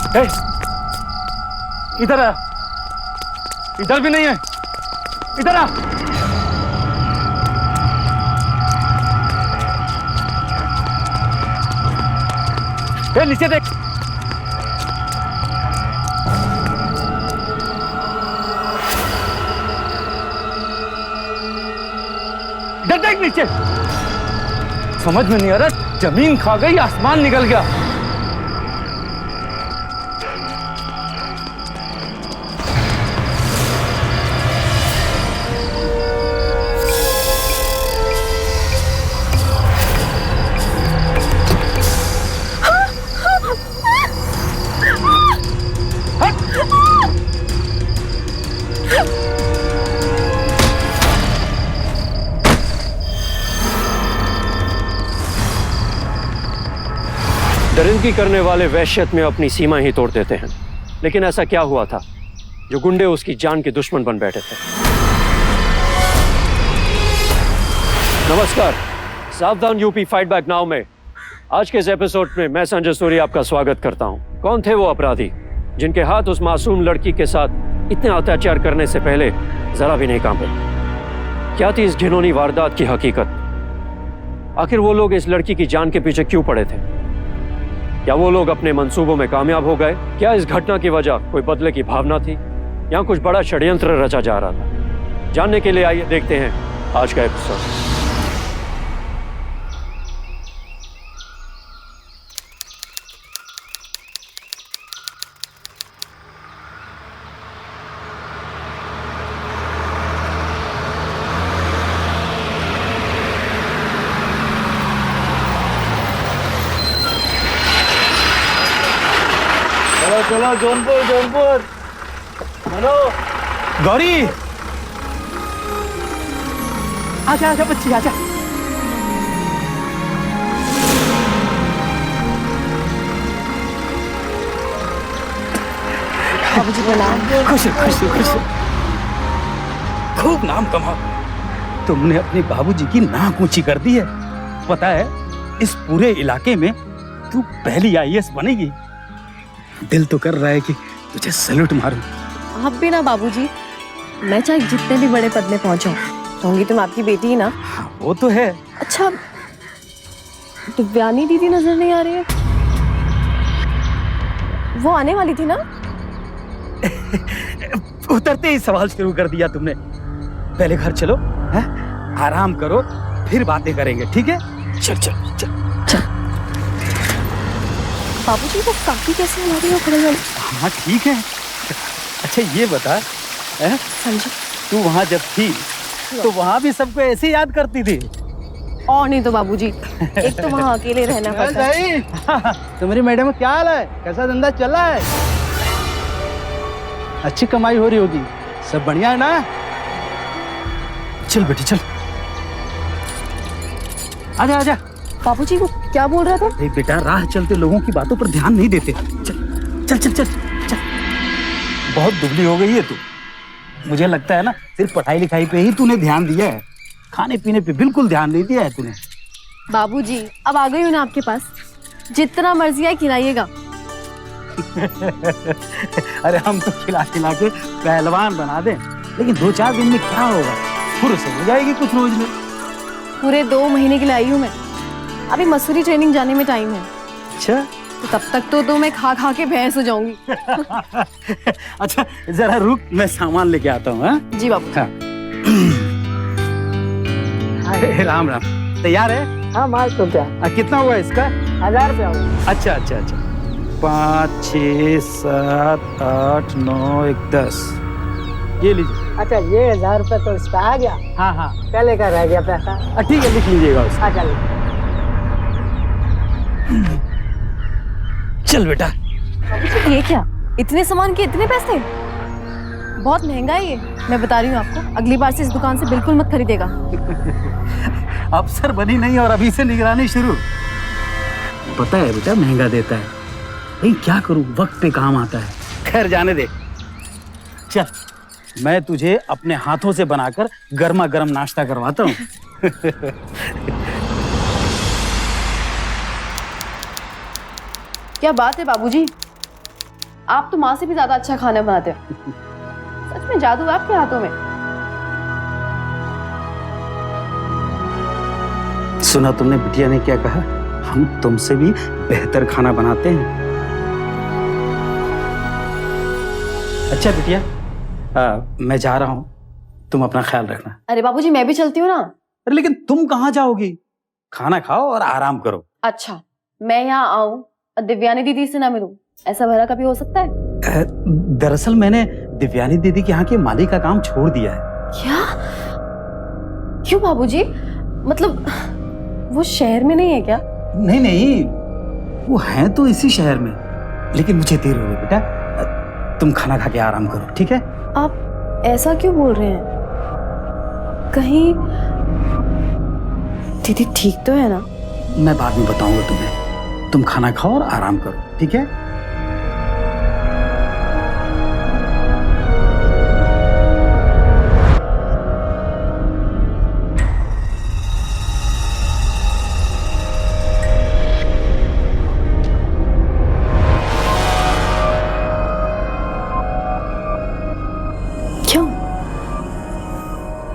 ए, इधर आ। इधर भी नहीं है, इधर आ। ए, नीचे देख। इधर देख नीचे। समझ में नहीं आ रहा, जमीन खा गई, आसमान निकल गया। दरिंदगी करने वाले वहशत में अपनी सीमा ही तोड़ देते हैं, लेकिन ऐसा क्या हुआ था जो गुंडे उसकी जान के दुश्मन बन बैठे थे? नमस्कार, सावधान यूपी फाइट बैक नाउ में आज के इस एपिसोड में मैं संजय सूरी आपका स्वागत करता हूं। कौन थे वो अपराधी जिनके हाथ उस मासूम लड़की के साथ इतने अत्याचार करने से पहले जरा भी नहीं कांपे? क्या थी इस घिनौनी वारदात की हकीकत? आखिर वो लोग इस लड़की की जान के पीछे क्यों पड़े थे? क्या वो लोग अपने मंसूबों में कामयाब हो गए? क्या इस घटना की वजह कोई बदले की भावना थी या कुछ बड़ा षड्यंत्र रचा जा रहा था? जानने के लिए आइए देखते हैं आज का एपिसोड। चलो जौनपुर, जौनपुर चलो। गौरी, आजा आजा बच्ची, आजा। बाबूजी प्रणाम। खुश खुश खुश, खूब नाम कमाओ। तुमने अपने बाबूजी की नाक ऊंची कर दी है। पता है, इस पूरे इलाके में तू पहली आईएएस बनेगी। दिल तो कर रहा है कि तुझे सैल्यूट मारूं। आप भी ना बाबूजी, मैं चाहे जितने भी बड़े पद में पहुंचाऊं, कहूंगी तुम आपकी बेटी ही ना। हाँ, वो तो है। अच्छा, दिव्यानी दीदी नजर नहीं आ रही है? वो आने वाली थी ना? उतरते ही सवाल शुरू कर दिया तुमने। पहले घर चलो, है? आराम करो, फिर बातें करेंगे, ठीक है? चल चल चल चल। बाबूजी वो काफी कैसे आ रही हो खड़े वाली? हाँ ठीक है। अच्छा ये बता, समझी, तू वहाँ जब थी तो वहाँ भी सबको ऐसे ही याद करती थी? और नहीं तो बाबूजी, एक तो वहाँ अकेले रहना पड़ता है। तुम्हारी मैडम क्या हाल है? कैसा धंधा चल रहा है? अच्छी कमाई हो रही होगी, सब बढ़िया है ना? चल बेटी चल, आजा आजा। बाबूजी वो क्या बोल रहा था? अरे बेटा, राह चलते लोगों की बातों पर ध्यान नहीं देते। चल चल चल चल चल। बहुत दुबली हो गई है तू। मुझे लगता है ना, सिर्फ पढ़ाई लिखाई पे ही तूने ध्यान दिया है, खाने पीने पे बिल्कुल ध्यान नहीं दिया है तूने। बाबूजी अब आ गई हूँ ना आपके पास, जितना मर्जी आए खिलाइएगा। अरे हम तो खिला खिला के पहलवान बना दें, लेकिन 2-4 दिन में क्या होगा? फुर्सत हो जाएगी कुछ रोज में। पूरे 2 महीने के लिए आई हूँ मैं, अभी मसूरी ट्रेनिंग जाने में टाइम है। अच्छा तो तब तक तो मैं खा खा के भैंस हो जाऊंगी। अच्छा जरा रुक, मैं सामान लेके आता हूँ। हाँ जी बाबू। हाँ। राम राम, तैयार है? हाँ माल तो क्या, कितना हुआ इसका? 1000 रुपया हुआ। अच्छा अच्छा अच्छा, 5, 6, 7, 8, 9, 10, ये लीजिए। अच्छा ये 1000 रुपया तो इसका आ गया। हाँ हाँ पहले का रह गया पैसा। ठीक है, लिख लीजिएगा उसका। अच्छा चल बेटा। ये क्या, इतने सामान के इतने पैसे? बहुत महंगा है ये, मैं बता रही हूँ आपको। अगली बार से इस दुकान से बिल्कुल मत खरीदेगा। अफसर बनी नहीं और अभी से निगरानी शुरू। पता है बेटा, महंगा देता है, लेकिन क्या करूं, वक्त पे काम आता है। खैर जाने दे। चल, मैं तुझे अपने हाथों से बनाकर गर्मा गर्म नाश्ता करवाता हूँ। क्या बात है बाबूजी, आप तो माँ से भी ज्यादा अच्छा खाना बनाते हो। सच में जादू है आपके हाथों में। सुना तुमने बिटिया ने क्या कहा? हम तुमसे भी बेहतर खाना बनाते हैं। अच्छा बिटिया, मैं जा रहा हूँ, तुम अपना ख्याल रखना। अरे बाबूजी मैं भी चलती हूँ ना। अरे लेकिन तुम कहाँ जाओगी? खाना खाओ और आराम करो। अच्छा, मैं यहाँ आऊँ और दिव्यानी दीदी से ना मिलूं, ऐसा भला कभी हो सकता है? दरअसल मैंने दिव्यानी दीदी के यहाँ के माली का काम छोड़ दिया है। क्या? क्यों बाबूजी? मतलब वो शहर में नहीं है क्या? नहीं नहीं, वो हैं तो इसी शहर में, लेकिन मुझे देर हो गई बेटा, तुम खाना खा के आराम करो, ठीक है? आप ऐसा क्यों बोल रहे हैं? कहीं दीदी ठीक तो है ना? मैं बाद में बताऊंगा तुम्हें, तुम खाना खाओ और आराम करो, ठीक है? क्यों?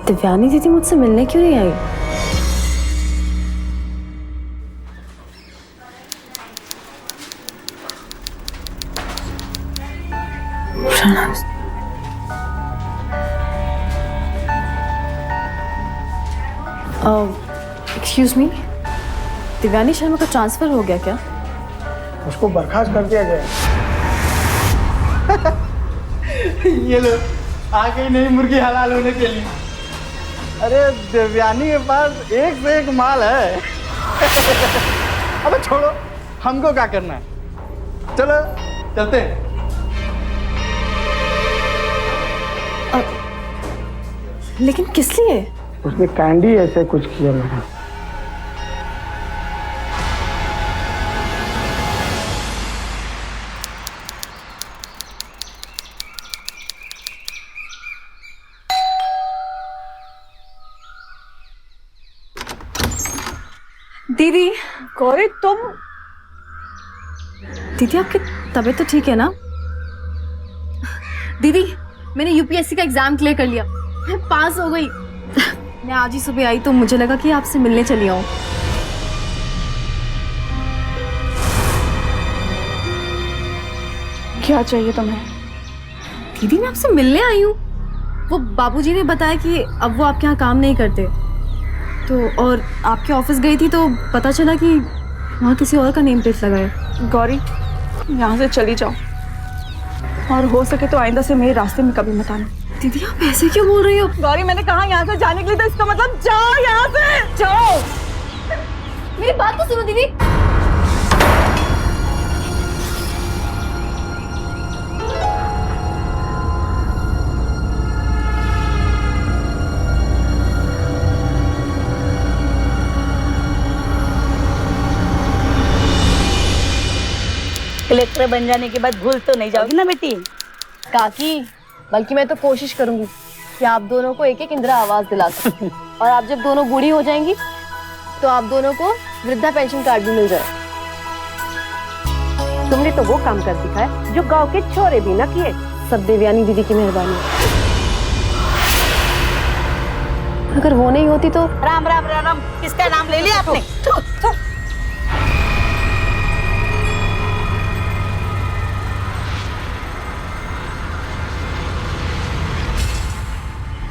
दिव्यानी दीदी मुझसे मिलने क्यों नहीं आई? एक्सक्यूज मी, दिव्यानी शर्मा का ट्रांसफर हो गया क्या? उसको बर्खास्त कर दिया गया। ये लो, आ गई नई मुर्गी हलाल होने के लिए। अरे देवयानी के पास एक से एक माल है। अबे छोड़ो, हमको क्या करना है, चलो चलते हैं। लेकिन किस लिए? उसने कैंडी ऐसे कुछ किया मैडम। दीदी। गौरी तुम? दीदी आपकी तबीयत तो ठीक है ना? दीदी मैंने यूपीएससी का एग्जाम क्लियर कर लिया, मैं पास हो गई। मैं आज ही सुबह आई तो मुझे लगा कि आपसे मिलने चली आऊं। क्या चाहिए तुम्हें? दीदी मैं आपसे मिलने आई हूँ। वो बाबूजी ने बताया कि अब वो आपके यहाँ काम नहीं करते, तो और आपके ऑफिस गई थी तो पता चला कि वहाँ किसी और का नेम प्लेट लगा है। गौरी यहाँ से चली जाओ, और हो सके तो आइंदा से मेरे रास्ते में कभी मत आना। दीदी आप ऐसे क्यों बोल रही हो? गौरी मैंने कहा यहाँ से जाने के लिए, तो इसका मतलब जाओ यहाँ से, जाओ। मेरी बात तो सुनो दीदी। कलेक्टर बन जाने के बाद भूल तो नहीं जाओगी ना बेटी? काकी, बल्कि मैं तो कोशिश करूंगी कि आप दोनों को एक एक इंदिरा आवास दिला सकूं। और आप जब दोनों बूढ़ी हो जाएंगी तो आप दोनों को वृद्धा पेंशन कार्ड भी मिल जाए। तुमने तो वो काम कर दिखाया जो गांव के छोरे भी ना किए। सब देवयानी दीदी की मेहरबानी। अगर वो नहीं होती तो। राम राम राम राम, किसका नाम ले लिया आपने?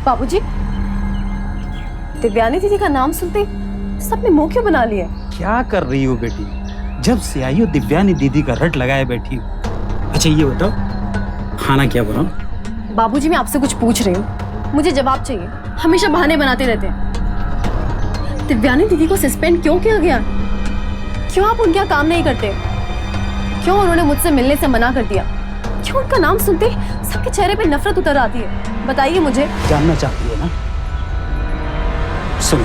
बाबूजी, दिव्यानी दीदी का नाम सुनते सबने मुंह क्यों बना लिया? क्या कर रही हो बेटी? जब से आई हो दिव्यानी दीदी का रट लगाए बैठी हो। अच्छा ये बताओ, खाना क्या बनाओ? बाबूजी मैं आपसे कुछ पूछ रही हूँ, मुझे जवाब चाहिए। हमेशा बहाने बनाते रहते हैं। दिव्यानी दीदी को सस्पेंड क्यों किया गया? क्यों आप उनके यहाँ काम नहीं करते? क्यों उन्होंने मुझसे मिलने से मना कर दिया? क्यों उनका नाम सुनते सबके चेहरे पे नफरत उतर आती है? बताइए मुझे। जानना चाहती है ना? सुनो,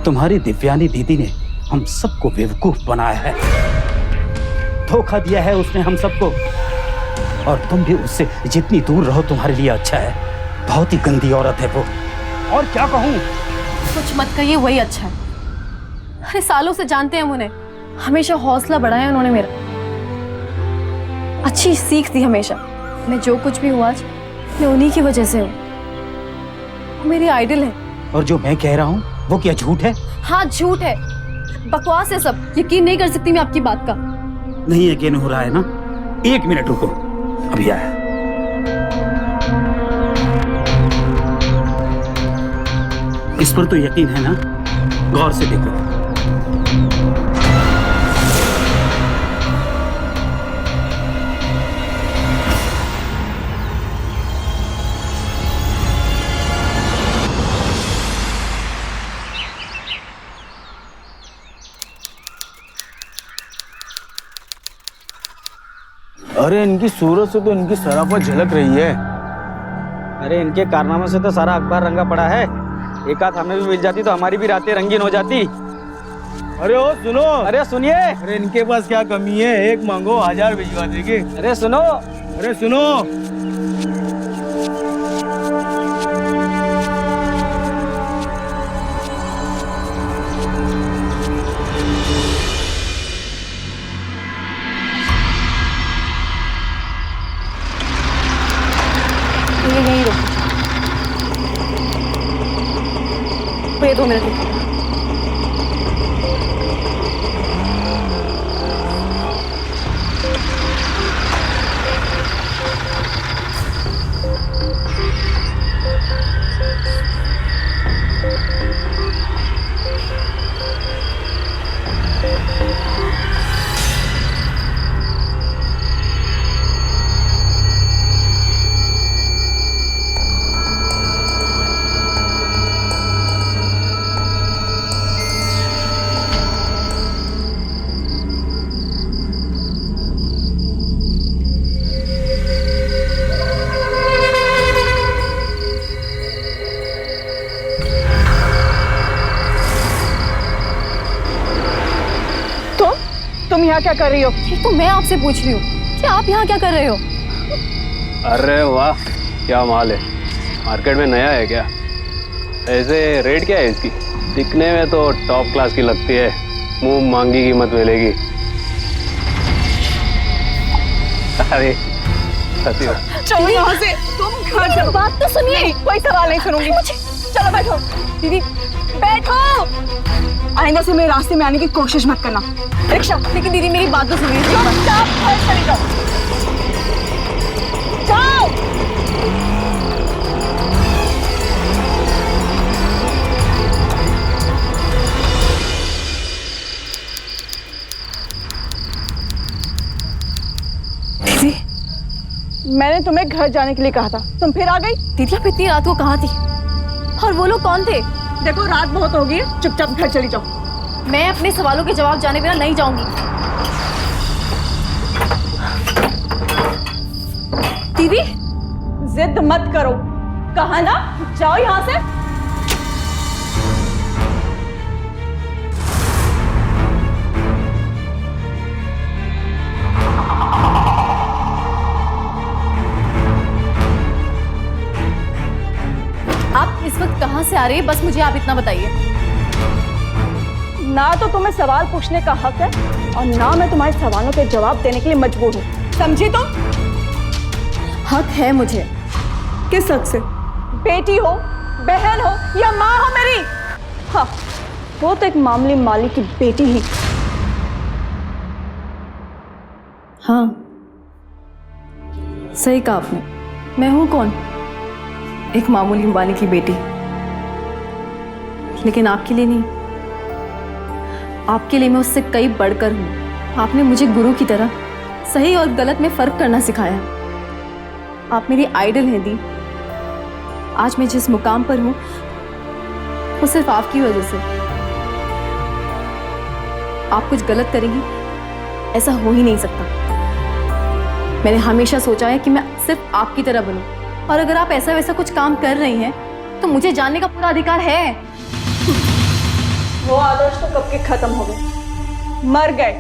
तुम्हारी दिव्यानी दीदी ने हम सबको बेवकूफ बनाया है, धोखा दिया है उसने हम सबको, और तुम भी उससे जितनी दूर रहो तुम्हारे लिए अच्छा है। बहुत ही गंदी औरत है वो, और क्या कहूँ। कुछ मत कहिए, वही अच्छा है। अरे सालों से जानते हैं उन्हें, हमेशा हौसला बढ़ाया उन्होंने मेरा। अच्छी सीख थी हमेशा। मैं जो कुछ भी हूँ आज, मैं उन्हीं की वजह से हूँ। वो मेरी आइडल है। और जो मैं कह रहा हूँ वो क्या झूठ है? हाँ झूठ है, बकवास है सब। यकीन नहीं कर सकती मैं आपकी बात का। नहीं यकीन हो रहा है ना? 1 मिनट रुको, अभी आया। इस पर तो यकीन है ना? गौर से देखो। अरे इनकी सूरत से तो इनकी शराफत झलक रही है। अरे इनके कारनामे से तो सारा अखबार रंगा पड़ा है। एक आध हमें भी मिल जाती तो हमारी भी रातें रंगीन हो जाती। अरे ओ सुनो, अरे सुनिए, अरे इनके पास क्या कमी है? 1 मांगो 1000 भिजवा देंगे। अरे सुनो, अरे सुनो। ये यहीं रुको। ये 2 मिनट रुको। तुम यहाँ क्या कर रही हो? ये तो मैं आपसे पूछ रही हूँ कि आप यहाँ क्या कर रहे हो? अरे वाह, क्या माल है। मार्केट में नया है क्या? ऐसे रेट क्या है इसकी? दिखने में तो टॉप क्लास की लगती है, मुंह मांगी कीमत मिलेगी। अरे सती चलो यहाँ से, तुम घर चलो। बात तो सुनिए। कोई सवाल नहीं सुनूंगी। चलो बैठो। दीदी बैठो। आइंदा से मेरे रास्ते में आने की कोशिश मत करना। रिक्शा। लेकिन दीदी मेरी बात तो सुनिए। चुपचाप घर चली जाओ। जाओ। दीदी, मैंने तुम्हें घर जाने के लिए कहा था, तुम फिर आ गई। दीदी आप इतनी रात को कहाँ थी? और वो लोग कौन थे? देखो रात बहुत हो गई है, चुपचाप घर चली जाओ। मैं अपने सवालों के जवाब जाने बिना नहीं जाऊंगी। दीदी जिद मत करो, कहा ना जाओ यहाँ से। आप इस वक्त कहाँ से आ रही है? बस मुझे आप इतना बताइए। ना तो तुम्हें सवाल पूछने का हक है और ना मैं तुम्हारे सवालों के जवाब देने के लिए मजबूर हूँ, समझी तुम? हक है मुझे। किस हक से? बेटी हो, बहन हो या माँ हो मेरी? हाँ, वो तो एक मामूली माली की बेटी ही। हाँ सही कहा आपने। मैं हूँ कौन? एक मामूली माली की बेटी। लेकिन आपके लिए नहीं, आपके लिए मैं उससे कई बढ़कर हूँ। आपने मुझे गुरु की तरह सही और गलत में फर्क करना सिखाया। आप मेरी आइडल हैं दी। आज मैं जिस मुकाम पर हूँ वो सिर्फ आपकी वजह से। आप कुछ गलत करेंगी ऐसा हो ही नहीं सकता। मैंने हमेशा सोचा है कि मैं सिर्फ आपकी तरह बनूं, और अगर आप ऐसा वैसा कुछ काम कर रही हैं तो मुझे जानने का पूरा अधिकार है। वो आदर्श तो कब के खत्म हो गए, मर गए।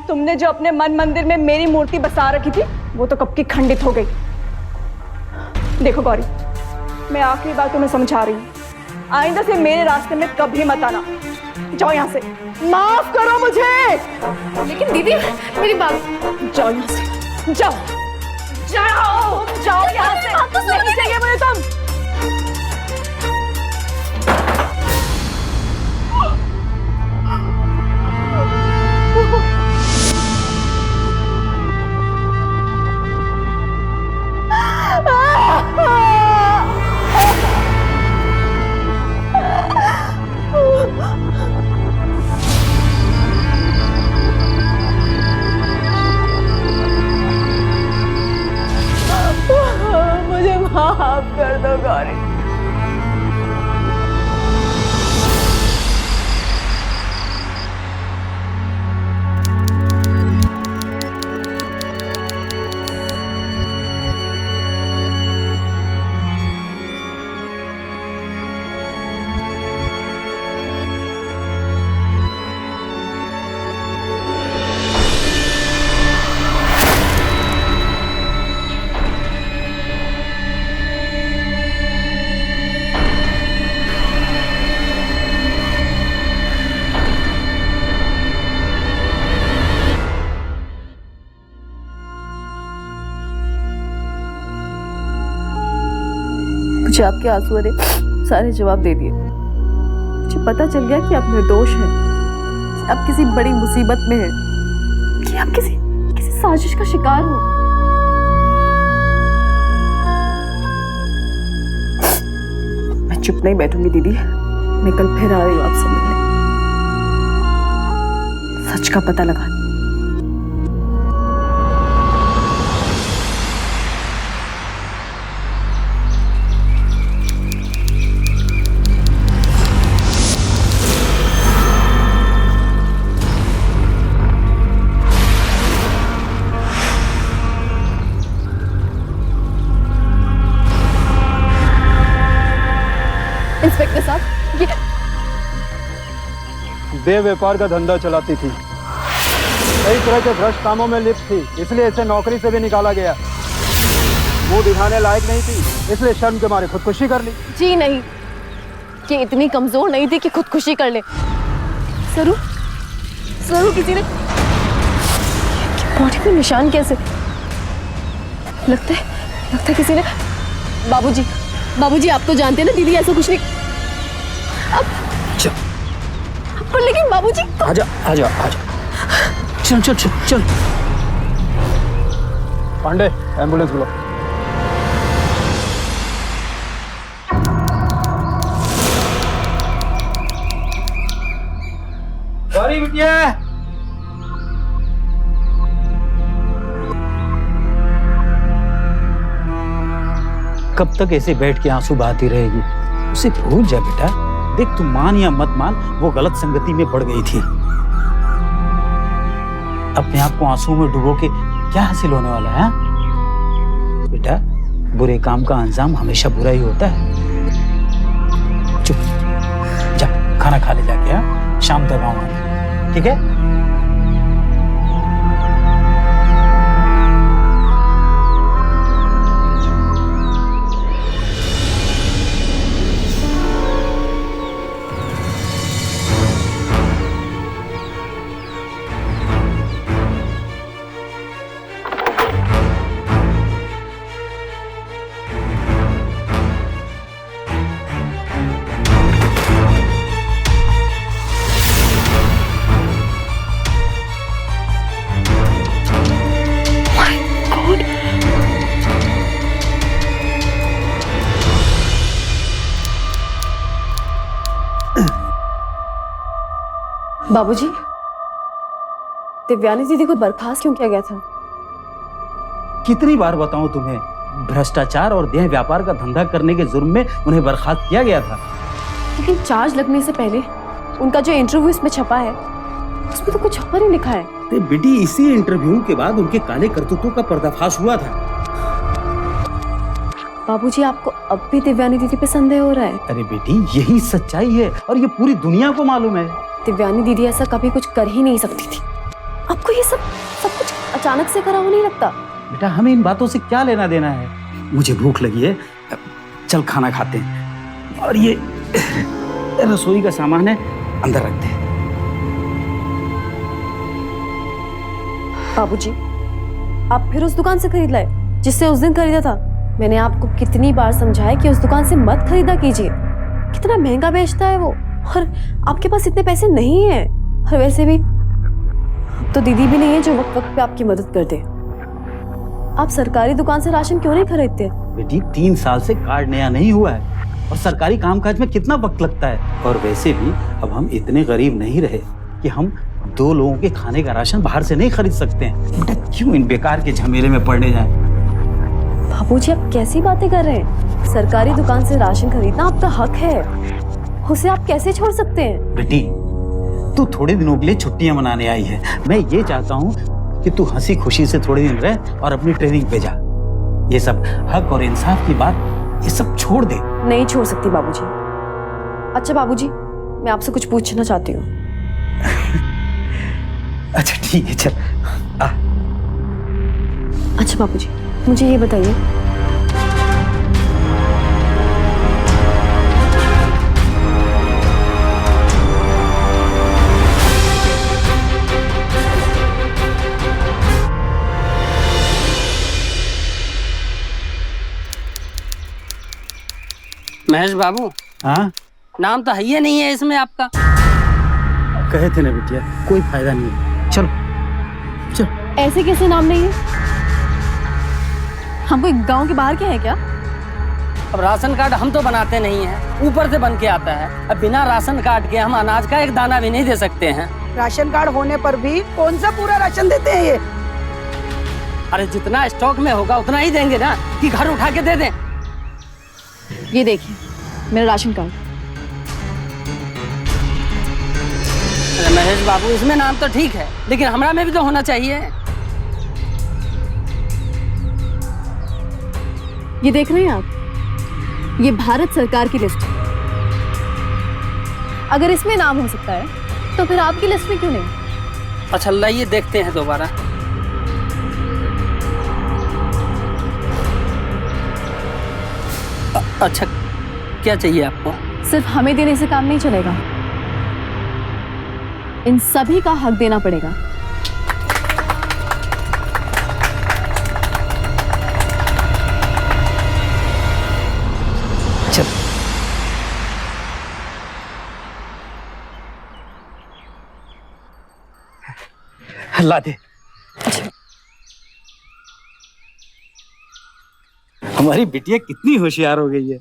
तुमने जो अपने मन मंदिर में मेरी मूर्ति बसा रखी थी वो तो कब की खंडित हो गई। देखो गौरी, मैं आखिरी बार तुम्हें समझा रही हूँ, आइंदा से मेरे रास्ते में कभी मत आना। जाओ यहाँ से, माफ करो मुझे। लेकिन दीदी मेरी बात, जाओ यहाँ से। जाओ जाओ जाओ यहाँ से, नहीं चाहिए मुझे तुम। मुझे माफ कर दो गौरी। मुझे आपके आंसुओं ने सारे जवाब दे दिए। मुझे पता चल गया कि आप निर्दोष हैं, कि आप किसी बड़ी मुसीबत में हैं, कि आप किसी साजिश का शिकार हो। मैं चुप नहीं बैठूंगी दीदी, मैं कल फिर आ रही हूँ आपसे मिलने, सच का पता लगा। इंस्पेक्टर साहब, ये देह व्यापार का धंधा चलाती थी, कई तरह के भ्रष्ट कामों में लिप्त थी, इसलिए इसे नौकरी से भी निकाला गया। वो दिखाने लायक नहीं थी, इसलिए शर्म के मारे खुदकुशी कर ली। जी नहीं, ये इतनी कमजोर नहीं थी कि खुदकुशी कर ले। सरू किसी ने बॉडी पे निशान कैसे? लगता है किसी ने। बाबूजी आप तो जानते हैं ना दीदी ऐसा कुछ नहीं। अब पर लेकिन बाबूजी आजा चल। पांडे, एम्बुलेंस बुलाओ। गौरी बिटिया, कब तक ऐसे बैठ के आंसू बहाती रहेगी? उसे भूल जा बेटा। देख, तू मान या मत मान, वो गलत संगति में पड़ गई थी। अपने आप को आंसू में डुबो के क्या हासिल होने वाला है? बेटा, बुरे काम का अंजाम हमेशा बुरा ही होता है। चुप, जा खाना खा ले जाके। हाँ, शाम तक आऊंगा, ठीक है? बाबूजी, दिव्यानी दीदी को बर्खास्त क्यों किया गया था? कितनी बार बताऊं तुम्हें, भ्रष्टाचार और देह व्यापार का धंधा करने के जुर्म में उन्हें बर्खास्त किया गया था। लेकिन चार्ज लगने से पहले उनका जो इंटरव्यू इसमें छपा है उसमें तो कुछ और ही लिखा है। तो बेटी, इसी इंटरव्यू के बाद उनके काले करतूतों का पर्दाफाश हुआ था। बाबूजी, आपको अब भी दिव्यानी दीदी पे संदेह हो रहा है? अरे बेटी, यही सच्चाई है और ये पूरी दुनिया को मालूम है। दिव्यानी दीदी ऐसा कभी कुछ कर ही नहीं सकती थी। आपको ये सब कुछ अचानक से करा हुआ नहीं लगता? बेटा, हमें इन बातों से क्या लेना देना है? मुझे भूख लगी है, चल खाना खाते हैं। और ये रसोई का सामान है, अंदर रख दे। बाबूजी, आप फिर उस दुकान से खरीद लाए जिससे उस दिन खरीदा था। मैंने आपको कितनी बार समझाया कि उस दुकान से मत खरीदा कीजिए, कितना महंगा बेचता है वो, और आपके पास इतने पैसे नहीं है। और वैसे भी तो दीदी भी नहीं है जो वक्त वक्त पे आपकी मदद कर दे। आप सरकारी दुकान से राशन क्यों नहीं खरीदते? बेटी 3 साल से कार्ड नया नहीं हुआ है और सरकारी कामकाज में कितना वक्त लगता है। और वैसे भी अब हम इतने गरीब नहीं रहे कि हम 2 लोगों के खाने का राशन बाहर से नहीं खरीद सकते हैं। बेटा क्यों इन बेकार के झमेले में पड़ने जाएं? बाबूजी आप कैसी बातें कर रहे हैं? सरकारी दुकान से राशन खरीदना आपका हक है, उसे आप कैसे छोड़ सकते हैं? बेटी तू थोड़े दिनों के लिए छुट्टियां मनाने आई है। मैं ये चाहता हूँ कि तू हंसी खुशी से थोड़े दिन रह और अपनी ट्रेनिंग पे जा। ये सब हक और इंसाफ की बात ये सब छोड़ दे। नहीं छोड़ सकती बाबूजी। अच्छा बाबूजी, मैं आपसे कुछ पूछना चाहती हूँ। अच्छा ठीक है, चल आ। अच्छा बाबूजी, मुझे ये बताइए, महेश बाबू, हाँ नाम तो है ही नहीं है इसमें आपका। कहे थे ना बिटिया, कोई फायदा नहीं है। चल चल। ऐसे कैसे नाम नहीं है? हम कोई गांव के बाहर के हैं क्या? अब राशन कार्ड हम तो बनाते नहीं हैं, ऊपर से बन के आता है। अब बिना राशन कार्ड के हम अनाज का एक दाना भी नहीं दे सकते हैं। राशन कार्ड होने पर भी कौन सा पूरा राशन देते हैं ये? अरे जितना स्टॉक में होगा उतना ही देंगे ना, कि घर उठा के दे दें। ये देखिए मेरा राशन कार्ड। अरे महेश बाबू, इसमें नाम तो ठीक है, लेकिन हमरा में भी तो होना चाहिए। ये देख रहे हैं आप, ये भारत सरकार की लिस्ट है। अगर इसमें नाम हो सकता है तो फिर आपकी लिस्ट में क्यों नहीं? अच्छा लाइए देखते हैं दोबारा। अच्छा क्या चाहिए आपको? सिर्फ हमें देने से काम नहीं चलेगा, इन सभी का हक देना पड़ेगा। चल ला दे। हमारी बिटिया कितनी होशियार हो गई है।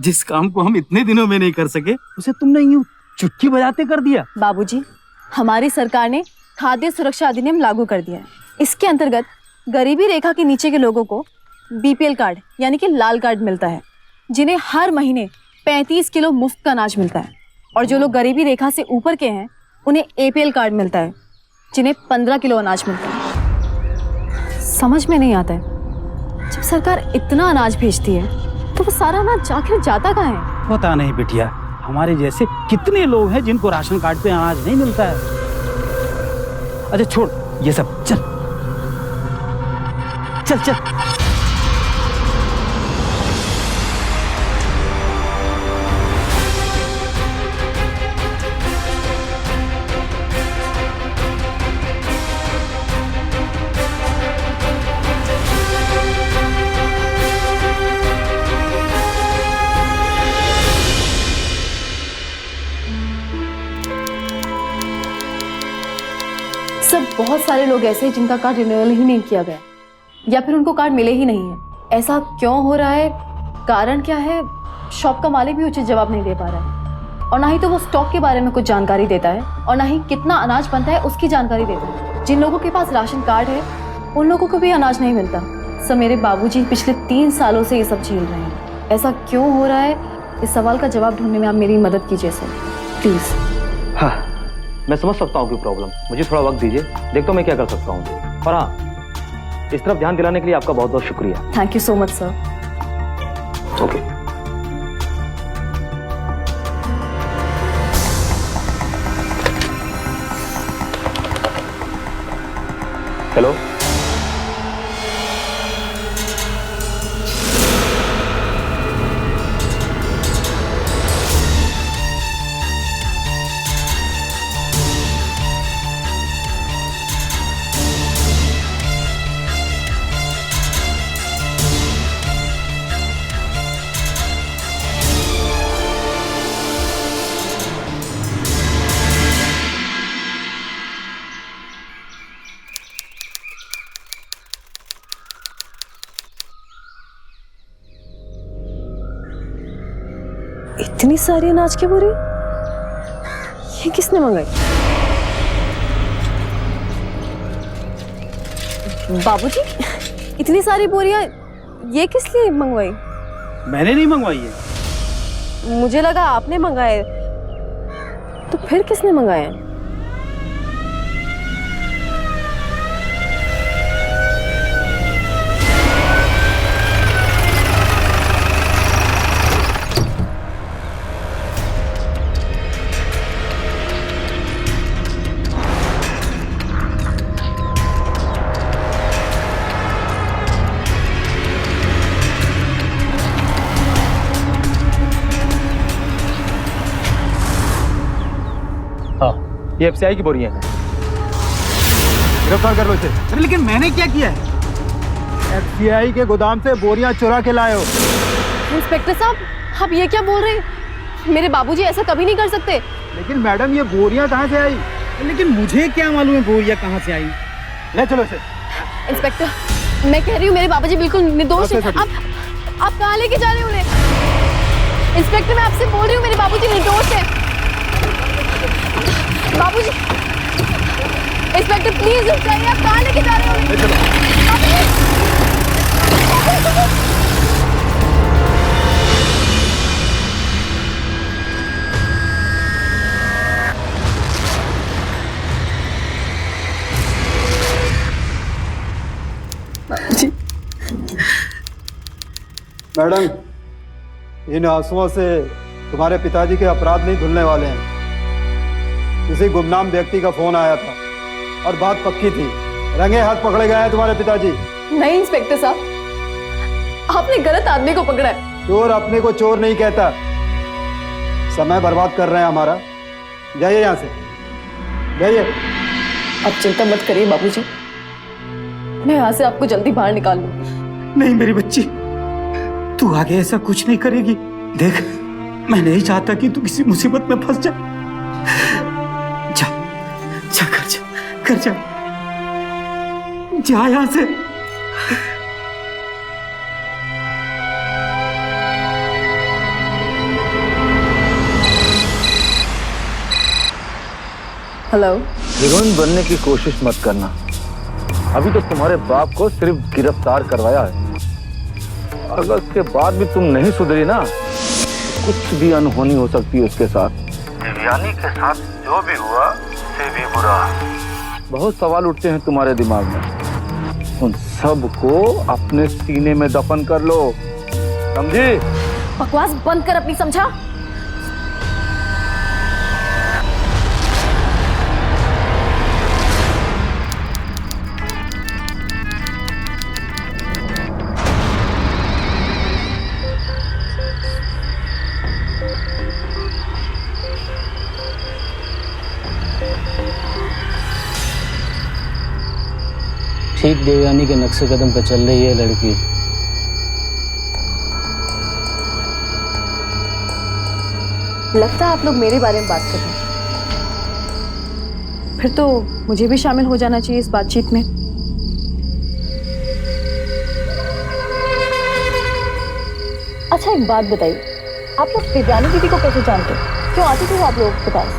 जिस काम को हम इतने दिनों में नहीं कर सके उसे तुमने यूं चुटकी बजाते कर दिया। बाबूजी, हमारी सरकार ने खाद्य सुरक्षा अधिनियम लागू कर दिया है। इसके अंतर्गत गरीबी रेखा के नीचे के लोगों को बीपीएल कार्ड यानी कि लाल कार्ड मिलता है, जिन्हें हर महीने 35 किलो मुफ्त का अनाज मिलता है। और जो लोग गरीबी रेखा से ऊपर के हैं उन्हें एपीएल कार्ड मिलता है, जिन्हें 15 किलो अनाज मिलता है। समझ में नहीं आता है, जब सरकार इतना अनाज भेजती है तो वो सारा अनाज आखिर जाता कहाँ है? पता नहीं बिटिया, हमारे जैसे कितने लोग हैं जिनको राशन कार्ड पे अनाज नहीं मिलता है। अच्छा छोड़ ये सब, चल चल चल। सब बहुत सारे लोग ऐसे हैं जिनका कार्ड रिन्यूअल ही नहीं किया गया, या फिर उनको कार्ड मिले ही नहीं है। ऐसा क्यों हो रहा है, कारण क्या है? शॉप का मालिक भी उचित जवाब नहीं दे पा रहा है, और ना ही तो वो स्टॉक के बारे में कुछ जानकारी देता है, और ना ही कितना अनाज बनता है उसकी जानकारी देता है। जिन लोगों के पास राशन कार्ड है उन लोगों को भी अनाज नहीं मिलता। सर मेरे बाबूजी पिछले 3 सालों से ये सब झेल रहे हैं। ऐसा क्यों हो रहा है, इस सवाल का जवाब ढूंढने में आप मेरी मदद कीजिए सर, प्लीज। हाँ, मैं समझ सकता हूँ कि प्रॉब्लम, मुझे थोड़ा वक्त दीजिए, देखता हूँ मैं क्या कर सकता हूँ। और हाँ, इस तरफ ध्यान दिलाने के लिए आपका बहुत बहुत शुक्रिया। Thank you so much sir. Okay. Hello, इतनी सारी अनाज की बोरी, ये किसने मंगाई? बाबूजी, इतनी सारी बोरियां ये किस लिए मंगवाई? मैंने नहीं मंगवाई है। मुझे लगा आपने मंगाए, तो फिर किसने मंगाए हैं? ये एफसीआई की बोरियां हैं, गिरफ्तार कर लो इसे। अरे लेकिन मैंने क्या किया है? एफसीआई के गोदाम से बोरियां चुरा के लाए हो। इंस्पेक्टर साहब, आप ये क्या बोल रहे हैं? मेरे बाबूजी ऐसा कभी नहीं कर सकते। लेकिन मैडम ये बोरियां कहाँ से आई? लेकिन मुझे क्या मालूम है बोरियां कहाँ से आई? ले चलो इसे। इंस्पेक्टर, मैं कह रही हूँ मेरे बाबूजी बिल्कुल निर्दोष हैं। आप कहाँ लेके जा रहे हो उन्हें? इंस्पेक्टर, मैं आपसे बोल रही हूँ मेरे बाबूजी निर्दोष हैं। बाबूजी, इंस्पेक्टर प्लीज रुक जाइए, आप कहाँ लेके जा रहे हो? मैडम, इन आंसुओं से तुम्हारे पिताजी के अपराध नहीं धुलने वाले हैं। किसी गुमनाम व्यक्ति का फोन आया था और बात पक्की थी, रंगे हाथ पकड़े गए हैं तुम्हारे पिताजी। नहीं इंस्पेक्टर साहब, आपने गलत आदमी को पकड़ा है। चोर अपने को चोर नहीं कहता। समय बर्बाद कर रहे हैं हमारा। जाइए यहाँ से, जाइए। आप चिंता मत करिए बाबूजी, मैं यहाँ से आपको जल्दी बाहर निकाल लूंगी। नहीं मेरी बच्ची, तू आगे ऐसा कुछ नहीं करेगी। देख, मैं नहीं चाहता कि तू किसी मुसीबत में फंस जा। जा कर जा जा यहाँ से। हेलो। हीरोइन बनने की कोशिश मत करना। अभी तो तुम्हारे बाप को सिर्फ गिरफ्तार करवाया है। अगर उसके बाद भी तुम नहीं सुधरी ना, तो कुछ भी अनहोनी हो सकती है उसके साथ। दिव्यानी के साथ जो भी हुआ उससे भी बुरा। बहुत सवाल उठते हैं तुम्हारे दिमाग में, उन सब को अपने सीने में दफन कर लो, समझी? बकवास बंद कर अपनी, समझा? ठीक देवयानी के नक्शे कदम पर चल रही है लड़की। लगता है आप लोग मेरे बारे में बात कर रहे हैं। फिर तो मुझे भी शामिल हो जाना चाहिए इस बातचीत में। अच्छा एक बात बताइए, आप लोग दिव्यानी दीदी को कैसे जानते हो? क्यों आती थी वो आप लोगों के पास?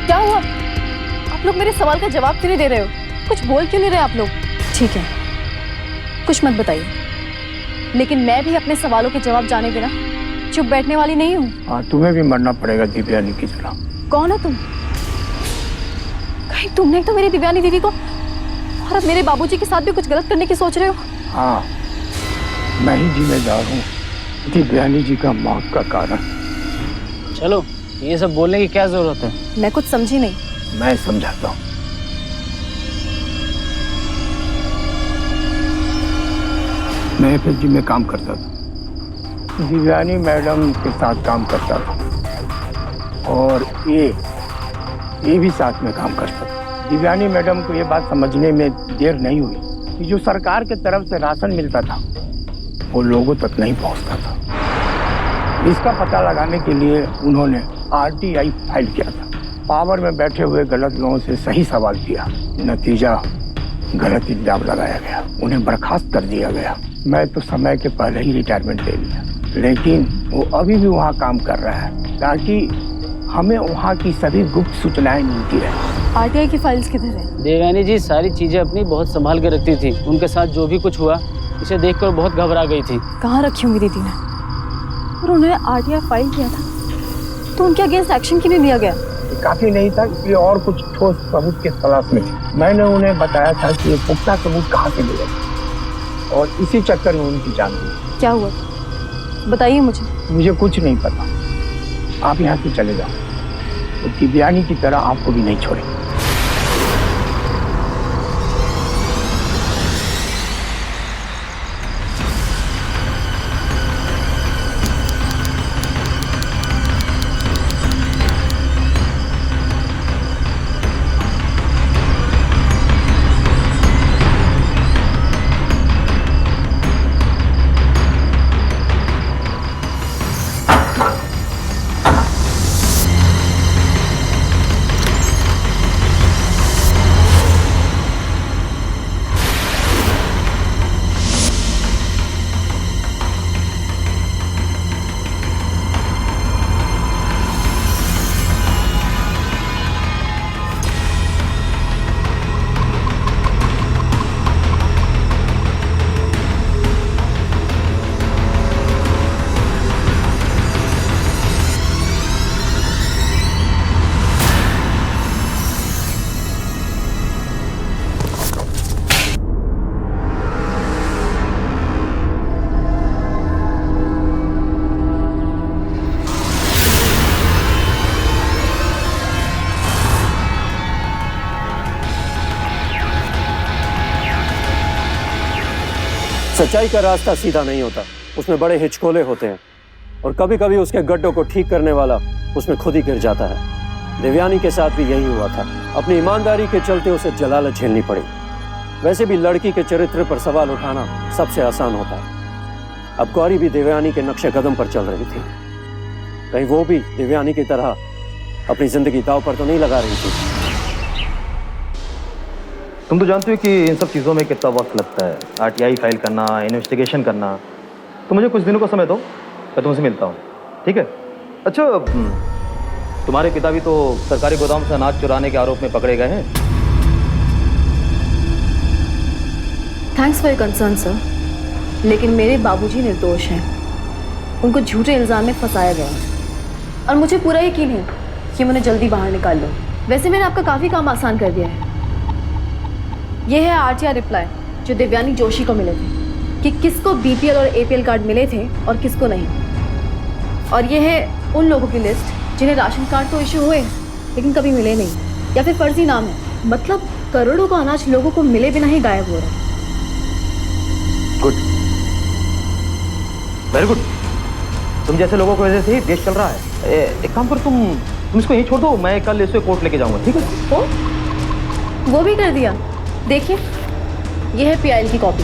क्या हुआ? आप लोग मेरे सवाल का जवाब क्यों नहीं दे रहे हो? कुछ बोल क्यों नहीं रहे आप लोग? ठीक है, कुछ मत बताइए, लेकिन मैं भी अपने सवालों के जवाब जाने बिना चुप बैठने वाली नहीं हूँ। हाँ, तुम्हें भी मरना पड़ेगा दिव्यानी की तरह। कौन हो तुम? कहीं तुमने तो मेरी दिव्यानी दीदी को और अब मेरे बाबूजी के साथ भी कुछ गलत करने की सोच रहे हो? हाँ, मैं ही जिम्मेदार हूँ दिव्यानी जी का मौत का कारण। चलो, ये सब बोलने की क्या जरूरत है? मैं कुछ समझी नहीं। मैं समझाता हूँ। मैं एफएसजी में काम करता था, दिव्यानी मैडम के साथ काम करता था और ये भी साथ में काम करता था। दिव्यानी मैडम को ये बात समझने में देर नहीं हुई कि जो सरकार की तरफ से राशन मिलता था वो लोगों तक नहीं पहुंचता था। इसका पता लगाने के लिए उन्होंने आरटीआई फाइल किया था। पावर में बैठे हुए गलत लोगों से सही सवाल किया, नतीजा गलत इल्जाम लगाया गया, उन्हें बर्खास्त कर दिया गया। मैं तो समय के पहले ही रिटायरमेंट ले लिया, लेकिन वो अभी भी वहाँ काम कर रहा है ताकि हमें वहाँ की सभी गुप्त सूचनाएं मिलती रहे। आरटीआई की फाइल्स किधर है? देवयानी जी सारी चीजें अपनी बहुत संभाल के रखती थी। उनके साथ जो भी कुछ हुआ इसे देखकर बहुत घबरा गई थी। कहाँ रखी होंगी दीदी ने? और उन्होंने आरटीआई फाइल किया था तो उनके अगेंस्ट एक्शन क्यों नहीं लिया गया? काफी नहीं था, इसलिए और कुछ ठोस सबूत की तलाश में थी। मैंने उन्हें बताया था कि ये पुख्ता सबूत कहाँ से मिलेगा और इसी चक्कर में उनकी जान गई। क्या हुआ बताइए मुझे। मुझे कुछ नहीं पता, आप यहाँ से चले जाओ, तो दिव्यानी की तरह आपको भी नहीं छोड़ेंगे। सच्चाई का रास्ता सीधा नहीं होता, उसमें बड़े हिचकोले होते हैं और कभी कभी उसके गड्ढों को ठीक करने वाला उसमें खुद ही गिर जाता है। देवयानी के साथ भी यही हुआ था। अपनी ईमानदारी के चलते उसे जलालत झेलनी पड़ी। वैसे भी लड़की के चरित्र पर सवाल उठाना सबसे आसान होता है। अब गौरी भी देवयानी के नक्शे कदम पर चल रही थी। कहीं वो भी देवयानी की तरह अपनी जिंदगी दांव पर तो नहीं लगा रही थी। तुम तो जानते हो कि इन सब चीज़ों में कितना वक्त लगता है, आरटीआई फाइल करना, इन्वेस्टिगेशन करना। तो मुझे कुछ दिनों का समय दो, मैं तुमसे मिलता हूँ, ठीक है? अच्छा, तुम्हारे पिता भी तो सरकारी गोदाम से अनाज चुराने के आरोप में पकड़े गए हैं। Thanks for your concern sir, लेकिन मेरे बाबूजी निर्दोष हैं। उनको झूठे इल्जाम में फंसाया गया है और मुझे पूरा यकीन है कि मैं उन्हें जल्दी बाहर निकाल लूँ। वैसे मैंने आपका काफ़ी काम आसान कर दिया है। यह है आरटीआई रिप्लाई जो देवयानी जोशी को मिले थे कि किसको बीपीएल और एपीएल कार्ड मिले थे और किसको नहीं। और यह है उन लोगों की लिस्ट जिन्हें राशन कार्ड तो इशू हुए लेकिन कभी मिले नहीं या फिर फर्जी नाम है। मतलब करोड़ों का अनाज लोगों को मिले बिना ही गायब हो रहा है। Good, very good. तुम जैसे लोगों की वजह से ही देश चल रहा है। एक काम करो, तुम इसको यहीं छोड़ दो, मैं कल इसे कोर्ट लेके जाऊंगा, ठीक है? वो भी कर दिया। देखिए, यह है पीआईएल की कॉपी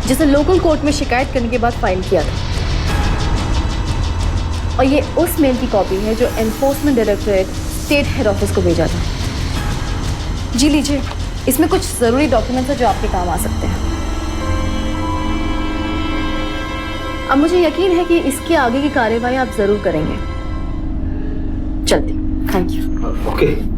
जिसे लोकल कोर्ट में शिकायत करने के बाद फाइल किया था, और ये उस मेल की कॉपी है जो enforcement directorate state head office को भेजा था। जी लीजिए, इसमें कुछ जरूरी डॉक्यूमेंट्स हैं जो आपके काम आ सकते हैं। अब मुझे यकीन है कि इसके आगे की कार्यवाही आप जरूर करेंगे। चलती, थैंक यू। ओके।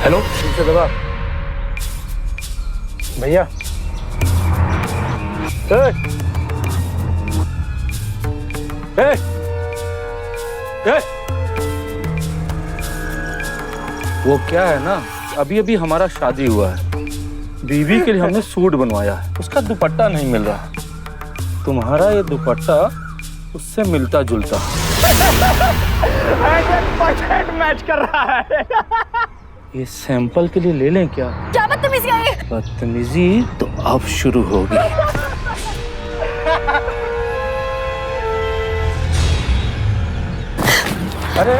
हेलो, तुमसे दबा भैया। वो क्या है ना, अभी अभी हमारा शादी हुआ है, बीवी के लिए हमने सूट बनवाया है, उसका दुपट्टा नहीं मिल रहा। तुम्हारा ये दुपट्टा उससे मिलता जुलता परफेक्ट मैच कर रहा है। ये सैंपल के लिए ले लें क्या? क्या बदतमीजी है? बदतमीजी तो अब शुरू होगी। अरे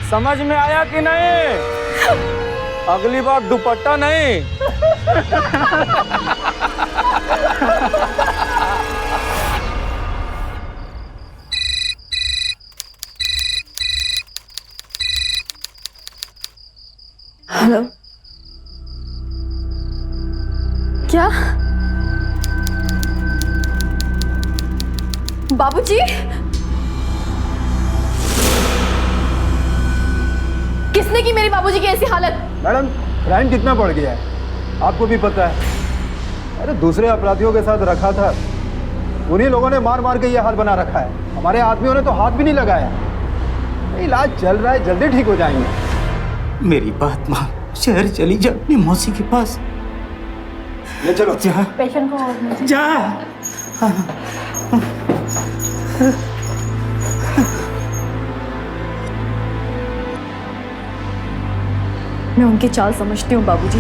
समझ में आया कि नहीं? अगली बार दुपट्टा नहीं। हेलो, क्या बाबूजी? किसने की मेरी बाबूजी की ऐसी हालत? मैडम, क्राइम कितना बढ़ गया है आपको भी पता है। अरे दूसरे अपराधियों के साथ रखा था, उन्हीं लोगों ने मार मार के ये हाल बना रखा है। हमारे आदमियों ने तो हाथ भी नहीं लगाया। इलाज चल रहा है, जल्दी ठीक हो जाएंगे। मेरी बात मान, शहर चली जा अपनी मौसी के पास। ले चलो। जा पेशेंट को जा। मैं उनकी चाल समझती हूँ बाबूजी।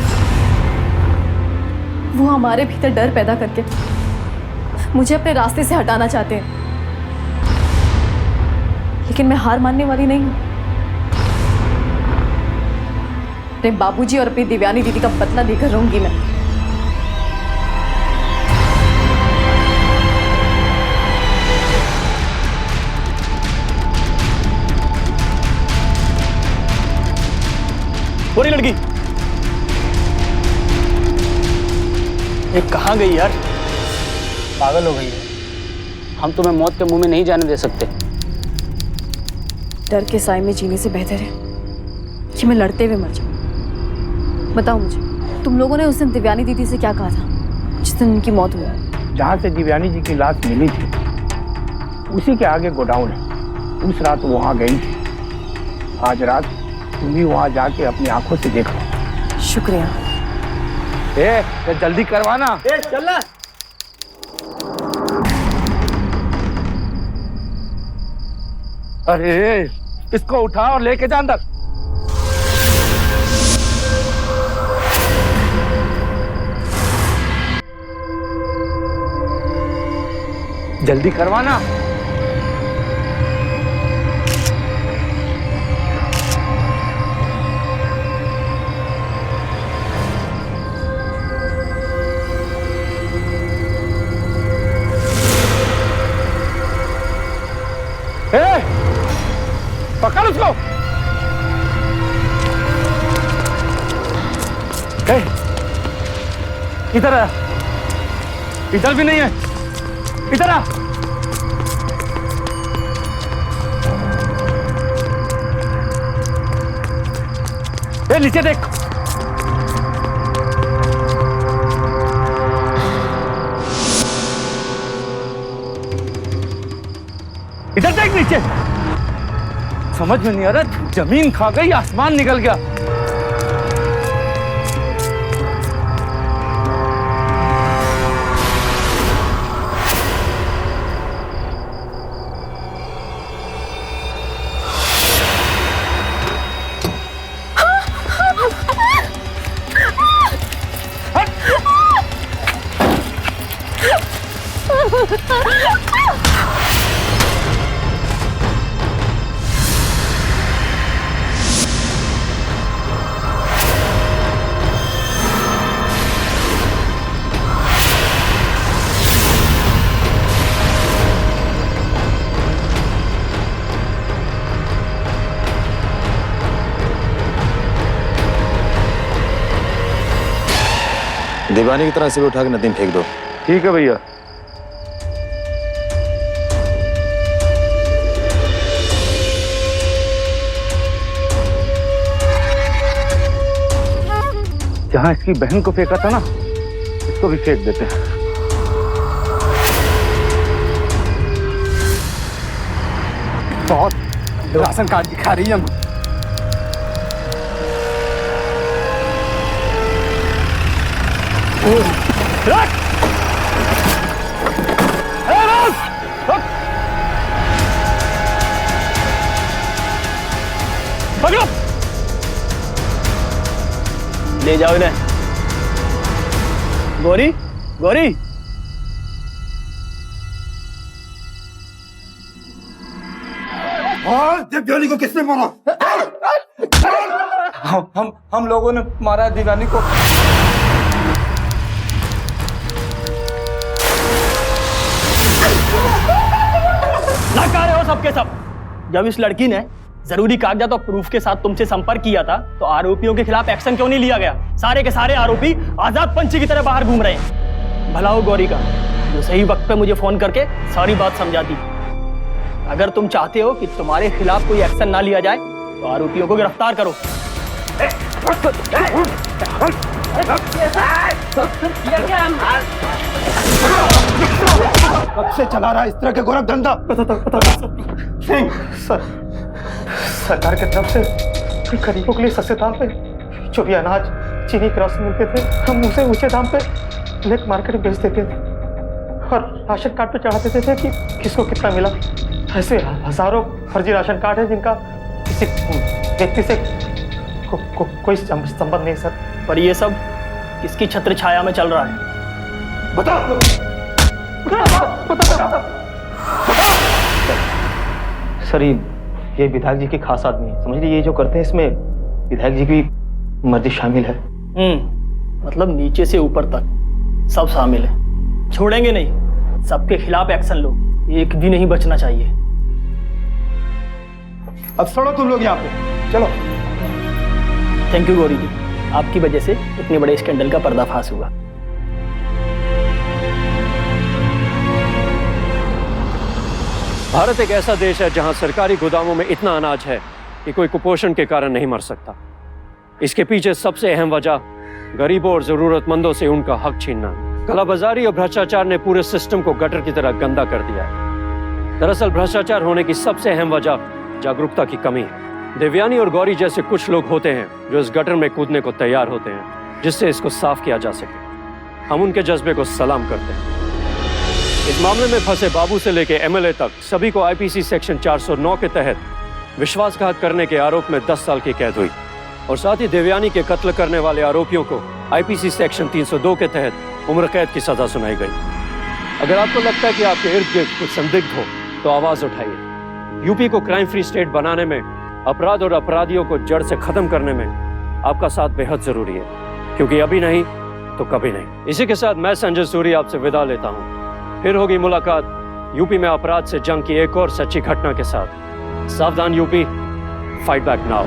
वो हमारे भीतर डर पैदा करके मुझे अपने रास्ते से हटाना चाहते हैं, लेकिन मैं हार मानने वाली नहीं हूँ। अपने बाबूजी और अपनी दिव्यानी दीदी का बदला लेकर रहूंगी मैं। पूरी लड़की ये कहाँ गई यार? पागल हो गई है। हम तुम्हें मौत के मुंह में नहीं जाने दे सकते। डर के साए में जीने से बेहतर है कि मैं लड़ते हुए मर जाऊं। बताओ मुझे, तुम लोगों ने उस दिन दिव्यानी दीदी से क्या कहा था जिस दिन उनकी मौत हुई? जहाँ से दिव्यानी जी की लाश मिली थी उसी के आगे गोडाउन है। उस रात वहाँ गई थी। आज रात तुम भी वहाँ जाके अपनी आंखों से देखो। शुक्रिया। ए, जल्दी करवाना। ए, चलना। अरे इसको उठा और लेके जा अंदर। जल्दी करवाना। पकड़ उसको। इधर आ। इधर भी नहीं है, इधर आ। नीचे देख। इधर देख नीचे। समझ में नहीं आ रहा, जमीन खा गई, आसमान निकल गया। दीवानी की तरह से भी उठा के नदी में फेंक दो। ठीक है भैया। जहां इसकी बहन को फेंका था ना, इसको भी फेंक देते हैं। बहुत राशन कार्ड दिखा रही है। ले जाओ इन्हें। गौरी, गौरी। और दिव्यानी को किसने मारा? हम लोगों ने मारा दिव्यानी को। नकारे हो सबके सब। जब इस लड़की ने जरूरी कागजात और प्रूफ के साथ तुमसे संपर्क किया था तो आरोपियों के खिलाफ एक्शन क्यों नहीं लिया गया? सारे के सारे आरोपी आजाद पंछी की तरह बाहर घूम रहे हैं। भला हो गौरी का जो सही वक्त पे मुझे फोन करके सारी बात समझा दी। अगर तुम चाहते हो कि तुम्हारे खिलाफ कोई एक्शन ना लिया जाए तो आरोपियों को गिरफ्तार करो। कब से चला रहा इस तरह के गोरख धंधा? सिंह सरकार की तरफ से गरीबों के लिए सस्ते दाम पे जो भी अनाज चीनी के राशन मिलते थे हम उसे ऊंचे दाम पे ब्लैक मार्केट में बेच देते थे और राशन कार्ड पे चढ़ा देते थे कि किसको कितना मिला। ऐसे हजारों फर्जी राशन कार्ड है जिनका किसी व्यक्ति से कोई संबंध नहीं सर। पर ये सब किसकी छत्र छाया में चल रहा है? बताओ। सर ये विधायक जी की खास आदमी है, समझ लीजिए ये जो करते हैं इसमें विधायक जी की मर्जी शामिल है। मतलब नीचे से ऊपर तक सब शामिल है। छोड़ेंगे नहीं, सबके खिलाफ एक्शन लो, एक भी नहीं बचना चाहिए। अब छोड़ो तुम लोग यहाँ पे, चलो। थैंक यू गौरी जी, आपकी वजह से इतने बड़े स्कैंडल का पर्दाफाश हुआ। भारत एक ऐसा देश है जहां सरकारी गोदामों में इतना अनाज है कि कोई कुपोषण के कारण नहीं मर सकता। इसके पीछे सबसे अहम वजह गरीबों और जरूरतमंदों से उनका हक छीनना है। कालाबाजारी और भ्रष्टाचार ने पूरे सिस्टम को गटर की तरह गंदा कर दिया है। दरअसल भ्रष्टाचार होने की सबसे अहम वजह जागरूकता की कमी है। देवयानी और गौरी जैसे कुछ लोग होते हैं जो इस गटर में कूदने को तैयार होते हैं जिससे इसको साफ किया जा सके। हम उनके जज्बे को सलाम करते हैं। इस मामले में फंसे बाबू से लेकर एमएलए तक सभी को आईपीसी सेक्शन 409 के तहत विश्वासघात करने के आरोप में 10 साल की कैद हुई और साथ ही देवयानी के कत्ल करने वाले आरोपियों को आईपीसी सेक्शन 302 के तहत उम्र कैद की सजा सुनाई गई। अगर आपको लगता है कि आपके इर्द गिर्द कुछ संदिग्ध हो तो आवाज उठाइए। यूपी को क्राइम फ्री स्टेट बनाने में, अपराध और अपराधियों को जड़ से खत्म करने में आपका साथ बेहद जरूरी है, क्योंकि अभी नहीं तो कभी नहीं। इसी के साथ मैं संजय सूरी आपसे विदा लेता हूँ। फिर होगी मुलाकात यूपी में अपराध से जंग की एक और सच्ची घटना के साथ। सावधान यूपी, फाइट बैक नाउ।